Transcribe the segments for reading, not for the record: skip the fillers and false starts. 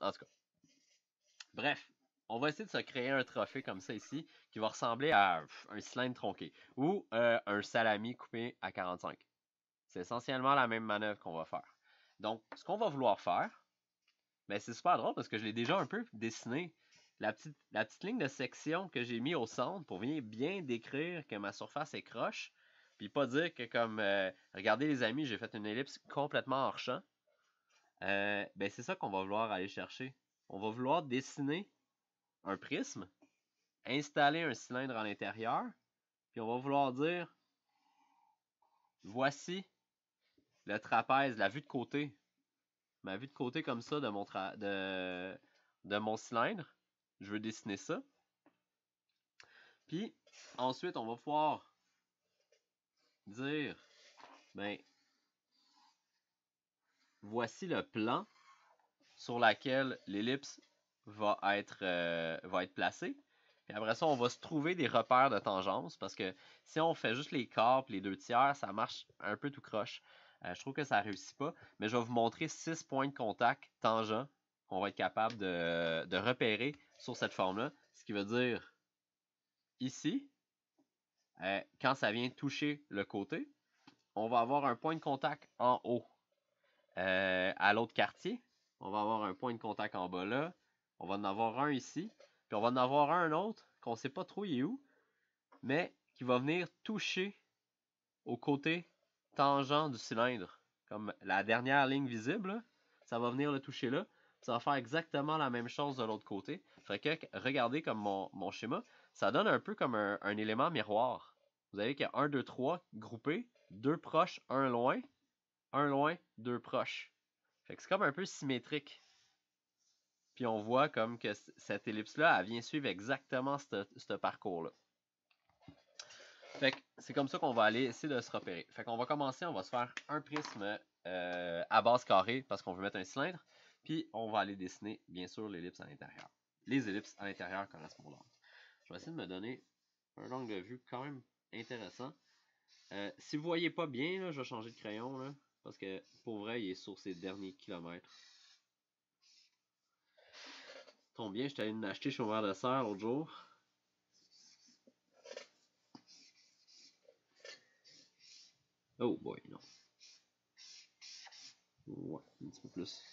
En tout cas. Bref, on va essayer de se créer un trophée comme ça ici, qui va ressembler à un cylindre tronqué, ou un salami coupé à 45. C'est essentiellement la même manœuvre qu'on va faire. Donc, ce qu'on va vouloir faire, ben, c'est super drôle parce que je l'ai déjà un peu dessiné. La petite ligne de section que j'ai mis au centre pour venir bien décrire que ma surface est croche. Puis pas dire que comme, regardez les amis, j'ai fait une ellipse complètement hors champ. Ben c'est ça qu'on va vouloir aller chercher. On va vouloir dessiner un prisme, installer un cylindre à l'intérieur, puis on va vouloir dire, voici le trapèze, la vue de côté. Ma vue de côté comme ça de mon cylindre. Je veux dessiner ça. Puis ensuite, on va pouvoir dire, ben, voici le plan sur lequel l'ellipse va être placée. Puis après ça, on va se trouver des repères de tangence parce que si on fait juste les quarts et les 2/3, ça marche un peu tout croche. Je trouve que ça ne réussit pas, mais je vais vous montrer 6 points de contact tangents qu'on va être capable de repérer sur cette forme-là. Ce qui veut dire ici, quand ça vient toucher le côté, on va avoir un point de contact en haut à l'autre quartier. On va avoir un point de contact en bas là. On va en avoir un ici. Puis on va en avoir un autre qu'on ne sait pas trop il est où, mais qui va venir toucher au côté tangent du cylindre. Comme la dernière ligne visible, là, ça va venir le toucher là. Ça va faire exactement la même chose de l'autre côté. Fait que regardez comme mon schéma, ça donne un peu comme un élément miroir. Vous avez qu'il y a 1, 2, 3 groupés, 2 proches, 1 loin, 2 proches. Fait que c'est comme un peu symétrique. Puis on voit comme que cette ellipse-là, elle vient suivre exactement ce parcours-là. Fait que c'est comme ça qu'on va aller essayer de se repérer. Fait qu'on va commencer, on va se faire un prisme à base carrée parce qu'on veut mettre un cylindre. Puis on va aller dessiner, bien sûr, l'ellipse à l'intérieur. Les ellipses à l'intérieur correspondantes. Je vais essayer de me donner un angle de vue quand même intéressant. Si vous ne voyez pas bien, là, je vais changer de crayon. Là, parce que pour vrai, il est sur ses derniers kilomètres. Tombe bien, j'étais allé m'acheter chez mon verre de serre l'autre jour. Oh boy, non. Ouais, un petit peu plus.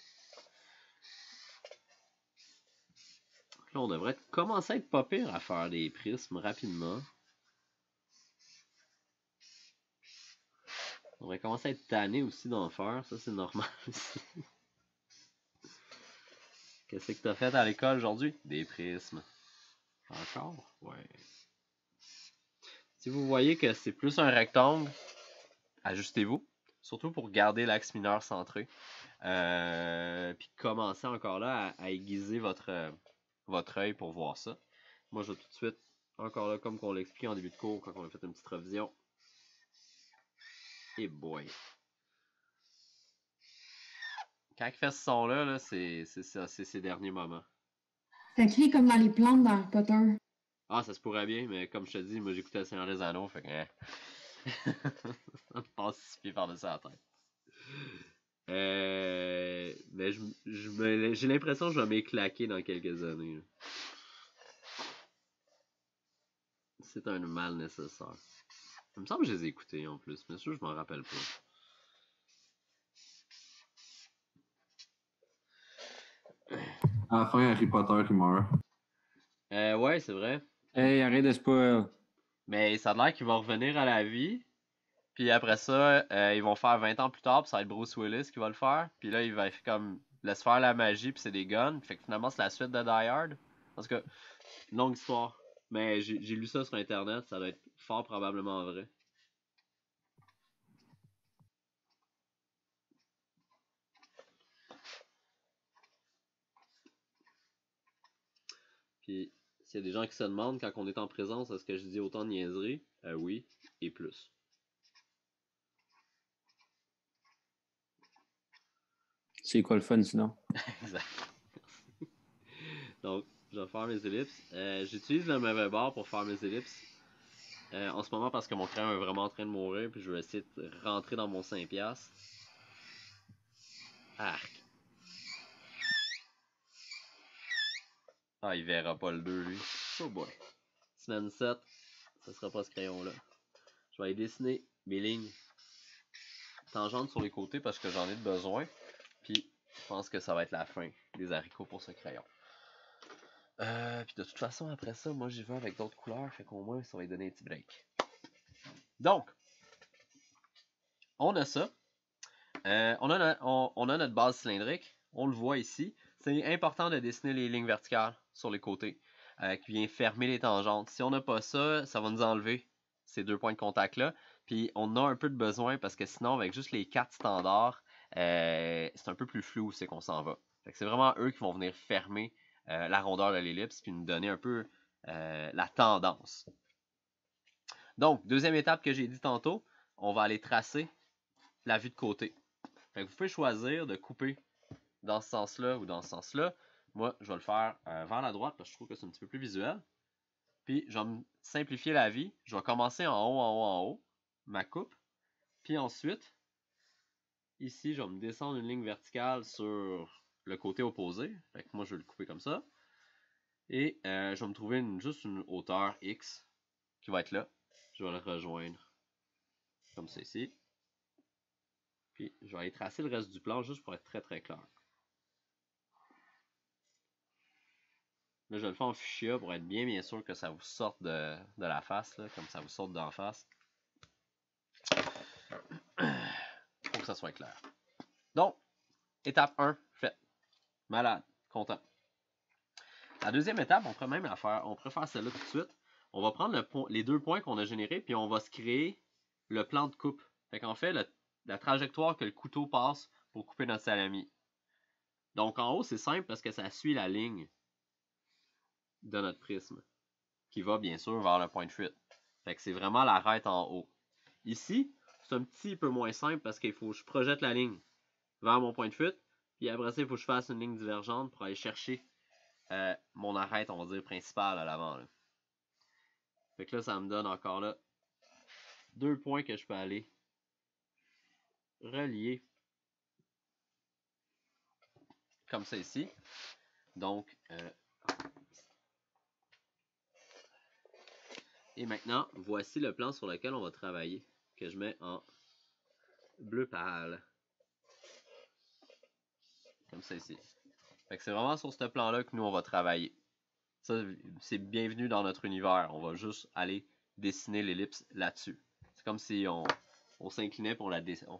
Là, on devrait commencer à être pas pire à faire des prismes rapidement. On devrait commencer à être tanné aussi d'en faire, ça c'est normal aussi. Qu'est-ce que t'as fait à l'école aujourd'hui? Des prismes. Encore? Ouais. Si vous voyez que c'est plus un rectangle, ajustez-vous. Surtout pour garder l'axe mineur centré. Puis commencez encore là à aiguiser votre œil pour voir ça. Moi, je vais tout de suite, encore là, comme on l'a expliqué en début de cours, quand on a fait une petite révision. Et boy! Quand il fait ce son-là, -là, c'est ça, c'est ses derniers moments. Ça crie comme dans les plantes dans Harry Potter. Ah, ça se pourrait bien, mais comme je te dis, moi j'écoutais le Seigneur des Anneaux, fait que... ça me passe 6 pieds par-dessus la tête. Mais j'ai l'impression que je vais m'éclaquer dans quelques années. Là. C'est un mal nécessaire. Il me semble que je les ai écoutés en plus, mais sûr, je m'en rappelle pas. À la fin, Harry Potter qui meurt. Ouais, c'est vrai. Hey, arrête de spoil. Mais ça a l'air qu'il va revenir à la vie. Puis après ça, ils vont faire 20 ans plus tard, puis ça va être Bruce Willis qui va le faire. Puis là, il va comme laisse faire la magie, puis c'est des guns. Fait que finalement, c'est la suite de Die Hard. Parce que, longue histoire. Mais j'ai lu ça sur Internet, ça doit être fort probablement vrai. Puis, s'il y a des gens qui se demandent quand on est en présence, est-ce que je dis autant de niaiseries? Oui, et plus. C'est quoi le fun sinon? Exact. Donc, je vais faire mes ellipses. J'utilise le mauvais bord pour faire mes ellipses. En ce moment parce que mon crayon est vraiment en train de mourir, puis je vais essayer de rentrer dans mon 5$. Arc. Ah, il verra pas le 2, lui. Oh boy. Semaine 7, ce sera pas ce crayon-là. Je vais aller dessiner mes lignes tangentes sur les côtés parce que j'en ai besoin. Puis, je pense que ça va être la fin des haricots pour ce crayon. Puis de toute façon, après ça, moi j'y vais avec d'autres couleurs, fait qu'au moins ça va lui donner un petit break. Donc, on a ça. On a notre base cylindrique. On le voit ici. C'est important de dessiner les lignes verticales sur les côtés qui vient fermer les tangentes. Si on n'a pas ça, ça va nous enlever ces 2 points de contact-là. Puis on a un peu de besoin parce que sinon, avec juste les 4 standards, c'est un peu plus flou où c'est qu'on s'en va. C'est vraiment eux qui vont venir fermer la rondeur de l'ellipse puis nous donner un peu la tendance. Donc, deuxième étape que j'ai dit tantôt, on va aller tracer la vue de côté. Fait que vous pouvez choisir de couper dans ce sens-là ou dans ce sens-là. Moi, je vais le faire vers la droite parce que je trouve que c'est un petit peu plus visuel. Puis, je vais me simplifier la vie. Je vais commencer en haut, en haut, en haut, ma coupe. Puis ensuite, ici, je vais me descendre une ligne verticale sur le côté opposé. Fait que moi, je vais le couper comme ça. Et je vais me trouver juste une hauteur X qui va être là. Je vais le rejoindre comme ça ici. Puis, je vais aller tracer le reste du plan juste pour être très très clair. Là, je le fais en fuchsia pour être bien sûr que ça vous sorte de la face, là, comme ça vous sorte d'en face. Pour que ça soit clair. Donc, étape 1, fait. Malade, content. La deuxième étape, on pourrait même la faire, on pourrait faire celle-là tout de suite. On va prendre les 2 points qu'on a générés, puis on va se créer le plan de coupe. Fait qu'en fait, la trajectoire que le couteau passe pour couper notre salami. Donc en haut, c'est simple parce que ça suit la ligne de notre prisme, qui va bien sûr vers le point de fuite. Fait que c'est vraiment l'arête en haut. Ici, c'est un petit peu moins simple parce qu'il faut que je projette la ligne vers mon point de fuite, puis après ça, il faut que je fasse une ligne divergente pour aller chercher mon arête, on va dire, principale à l'avant. Fait que là, ça me donne encore là 2 points que je peux aller relier comme ça ici. Donc, et maintenant, voici le plan sur lequel on va travailler, que je mets en bleu pâle. Comme ça ici. Fait que c'est vraiment sur ce plan-là que nous, on va travailler. Ça, c'est bienvenu dans notre univers. On va juste aller dessiner l'ellipse là-dessus. C'est comme si on s'inclinait pour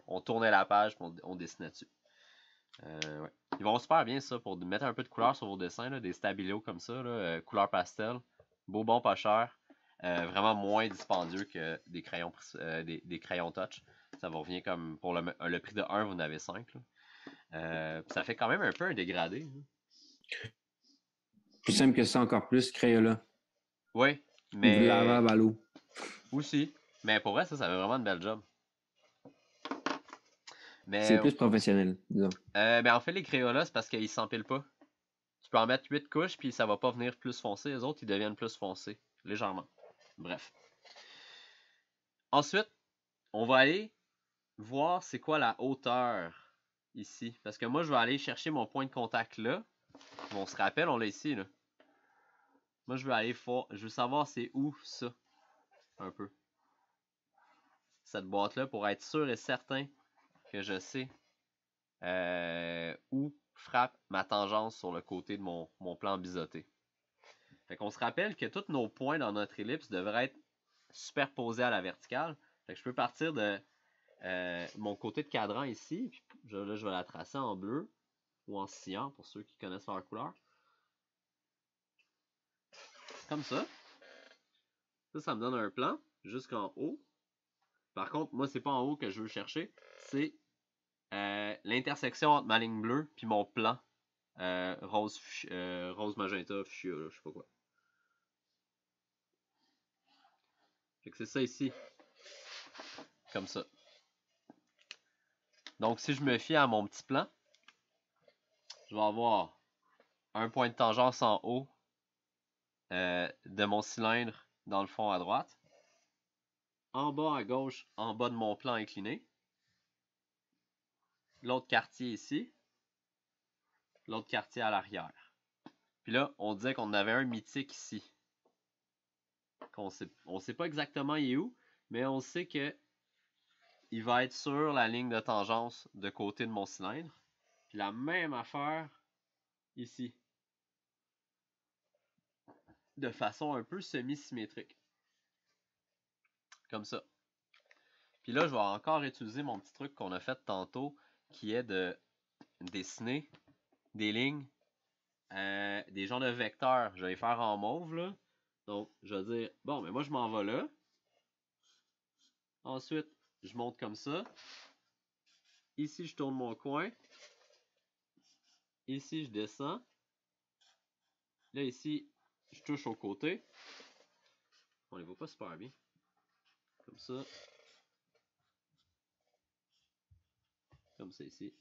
on tournait la page et on dessinait dessus. Ouais. Ils vont super bien ça pour mettre un peu de couleur sur vos dessins, là, des stabilos comme ça, là, couleur pastel. Beau, bon, pas cher. Vraiment moins dispendieux que des crayons, des crayons touch. Ça vous revient comme pour le prix de 1, vous en avez 5. Ça fait quand même un peu un dégradé. Plus simple que ça, encore plus, Crayola. Oui, Ou du mais. lavable à l'eau. Aussi. Mais pour vrai, ça fait vraiment une belle job. Mais, C'est plus professionnel, disons. ben en fait, les Crayolas, c'est parce qu'ils s'empilent pas. Tu peux en mettre 8 couches, puis ça va pas venir plus foncé. Les autres, ils deviennent plus foncés. Légèrement. Bref. Ensuite, on va aller voir c'est quoi la hauteur ici. Parce que moi, je vais aller chercher mon point de contact là. On se rappelle, on l'a ici, là. Moi, je veux aller je veux savoir c'est où ça. Un peu. Cette boîte-là, pour être sûr et certain que je sais où frappe ma tangence sur le côté de mon plan biseauté. Fait qu'on se rappelle que tous nos points dans notre ellipse devraient être superposés à la verticale. Fait que je peux partir de mon côté de cadran ici. Puis là, je vais la tracer en bleu ou en cyan pour ceux qui connaissent leur couleur. Comme ça. Ça me donne un plan jusqu'en haut. Par contre, moi, c'est pas en haut que je veux chercher. C'est l'intersection entre ma ligne bleue et mon plan rose magenta, fuchsia, je sais pas quoi. Fait que c'est ça ici. Comme ça. Donc, si je me fie à mon petit plan, je vais avoir un point de tangence en haut de mon cylindre dans le fond à droite. En bas à gauche, en bas de mon plan incliné. L'autre quartier ici. L'autre quartier à l'arrière. Puis là, on disait qu'on avait un mythique ici. On sait pas exactement il est où, mais on sait que il va être sur la ligne de tangence de côté de mon cylindre. Puis la même affaire ici. De façon un peu semi-symétrique. Comme ça. Puis là, je vais encore utiliser mon petit truc qu'on a fait tantôt, qui est de dessiner des lignes, des genres de vecteurs. Je vais les faire en mauve, là. Donc, je vais dire, bon, mais moi, je m'en vais là. Ensuite, je monte comme ça. Ici, je tourne mon coin. Ici, je descends. Là, ici, je touche au côté. On les voit pas super bien. Comme ça. Comme ça ici.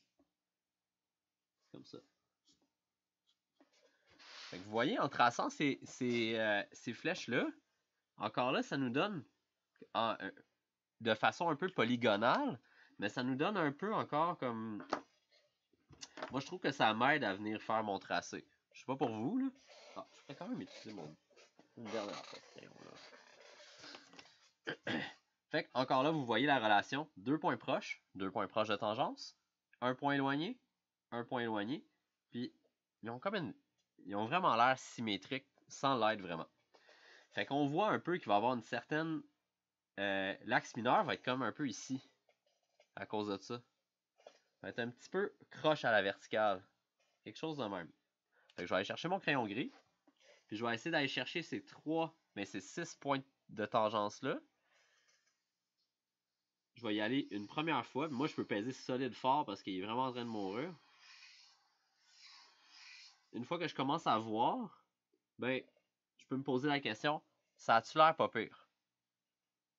Comme ça. Fait que vous voyez, en traçant ces flèches-là, encore là, ça nous donne de façon un peu polygonale, mais ça nous donne un peu encore comme... Moi, je trouve que ça m'aide à venir faire mon tracé. Je sais pas pour vous, là. Ah, je pourrais quand même utiliser une dernière fois ce crayon-là. Fait que, encore là, vous voyez la relation. 2 points proches de tangence, un point éloigné, puis ils ont vraiment l'air symétriques sans l'être vraiment. Fait qu'on voit un peu qu'il va y avoir une certaine... l'axe mineur va être comme un peu ici, à cause de ça. Il va être un petit peu croche à la verticale. Quelque chose de même. Fait que je vais aller chercher mon crayon gris, puis je vais essayer d'aller chercher ces 6 points de tangence-là. Je vais y aller une première fois. Moi, je peux peser solide fort parce qu'il est vraiment en train de mourir. Une fois que je commence à voir, ben, je peux me poser la question, ça a-tu l'air pas pire?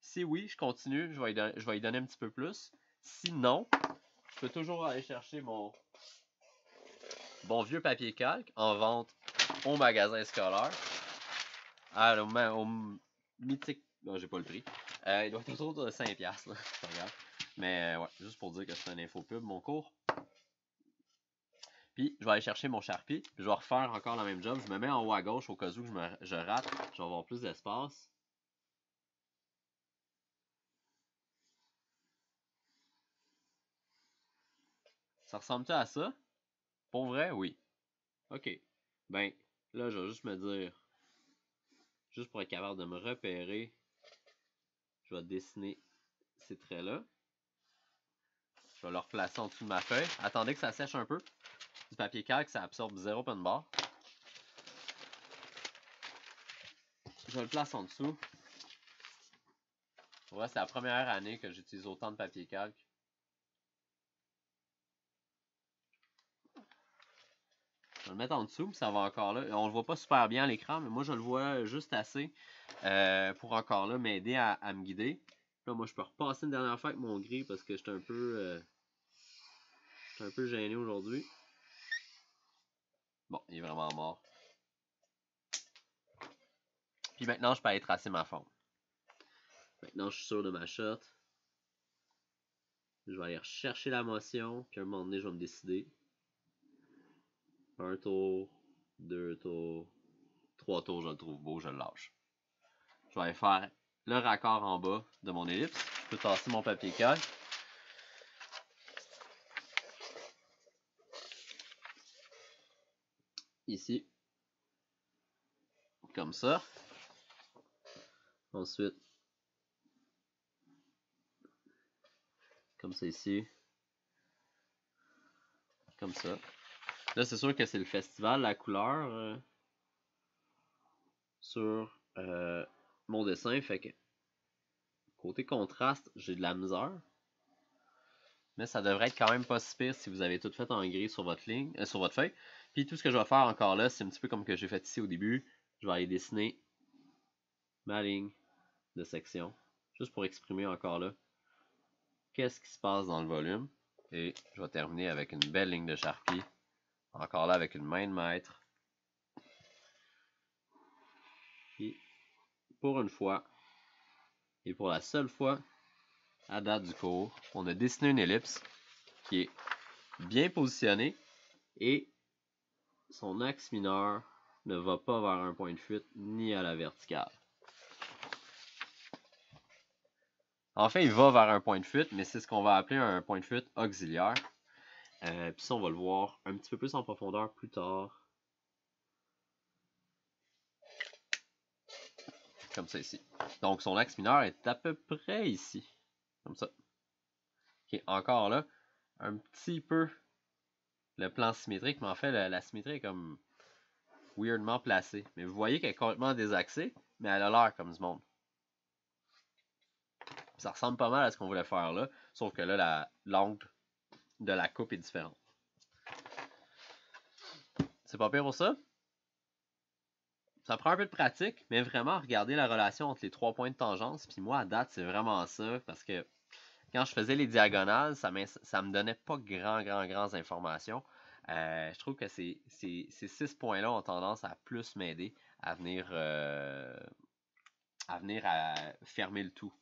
Si oui, je continue, je vais y donner un petit peu plus. Si non, je peux toujours aller chercher mon bon vieux papier calque en vente au magasin scolaire. Au mythique... Non, j'ai pas le prix. Il doit être autour de 5$, là. Regarde. Mais ouais, juste pour dire que c'est un infopub, mon cours. Puis, je vais aller chercher mon Sharpie. Puis, je vais refaire encore la même job. Je me mets en haut à gauche au cas où je rate. Je vais avoir plus d'espace. Ça ressemble-tu à ça? Pour vrai, oui. OK. Ben, là, je vais juste me dire... Juste pour être capable de me repérer, je vais dessiner ces traits-là. Je vais le replacer en dessous de ma feuille. Attendez que ça sèche un peu. Du papier calque, ça absorbe 0 open bar. Je le place en dessous. Ouais, c'est la première année que j'utilise autant de papier calque. Je vais le mettre en dessous, puis ça va encore là. On le voit pas super bien à l'écran, mais moi je le vois juste assez pour encore là m'aider à me guider. Là, moi je peux repasser une dernière fois avec mon gris parce que j'étais un peu gêné aujourd'hui. Bon, il est vraiment mort. Puis maintenant, je peux aller tracer ma forme. Maintenant, je suis sûr de ma shot. Je vais aller rechercher la motion, puis à un moment donné, je vais me décider. 1 tour, 2 tours, 3 tours, je le trouve beau, je le lâche. Je vais aller faire le raccord en bas de mon ellipse. Je peux tasser mon papier calque. Ici. Comme ça. Ensuite, comme ça ici. Comme ça. Là, c'est sûr que c'est le festival, la couleur sur mon dessin. Fait que côté contraste, j'ai de la misère. Mais ça devrait être quand même pas si pire si vous avez tout fait en gris sur votre ligne, sur votre feuille. Puis tout ce que je vais faire encore là, c'est un petit peu comme que j'ai fait ici au début. Je vais aller dessiner ma ligne de section. Juste pour exprimer encore là qu'est-ce qui se passe dans le volume. Et je vais terminer avec une belle ligne de Sharpie. Encore là avec une main de maître. Puis pour une fois, et pour la seule fois à date du cours, on a dessiné une ellipse qui est bien positionnée et son axe mineur ne va pas vers un point de fuite ni à la verticale. En fait, il va vers un point de fuite, mais c'est ce qu'on va appeler un point de fuite auxiliaire. Puis ça, on va le voir un petit peu plus en profondeur plus tard. Comme ça ici. Donc, son axe mineur est à peu près ici. Comme ça. Ok, encore là, un petit peu le plan symétrique, mais en fait, la symétrie est comme weirdement placée. Mais vous voyez qu'elle est complètement désaxée, mais elle a l'air comme du monde. Ça ressemble pas mal à ce qu'on voulait faire là, sauf que là, l'angle de la coupe est différent. C'est pas pire pour ça. Ça prend un peu de pratique, mais vraiment regarder la relation entre les 3 points de tangence. Puis moi, à date, c'est vraiment ça, parce que quand je faisais les diagonales, ça me donnait pas grandes informations. Je trouve que ces 6 points-là ont tendance à plus m'aider à venir à fermer le tout.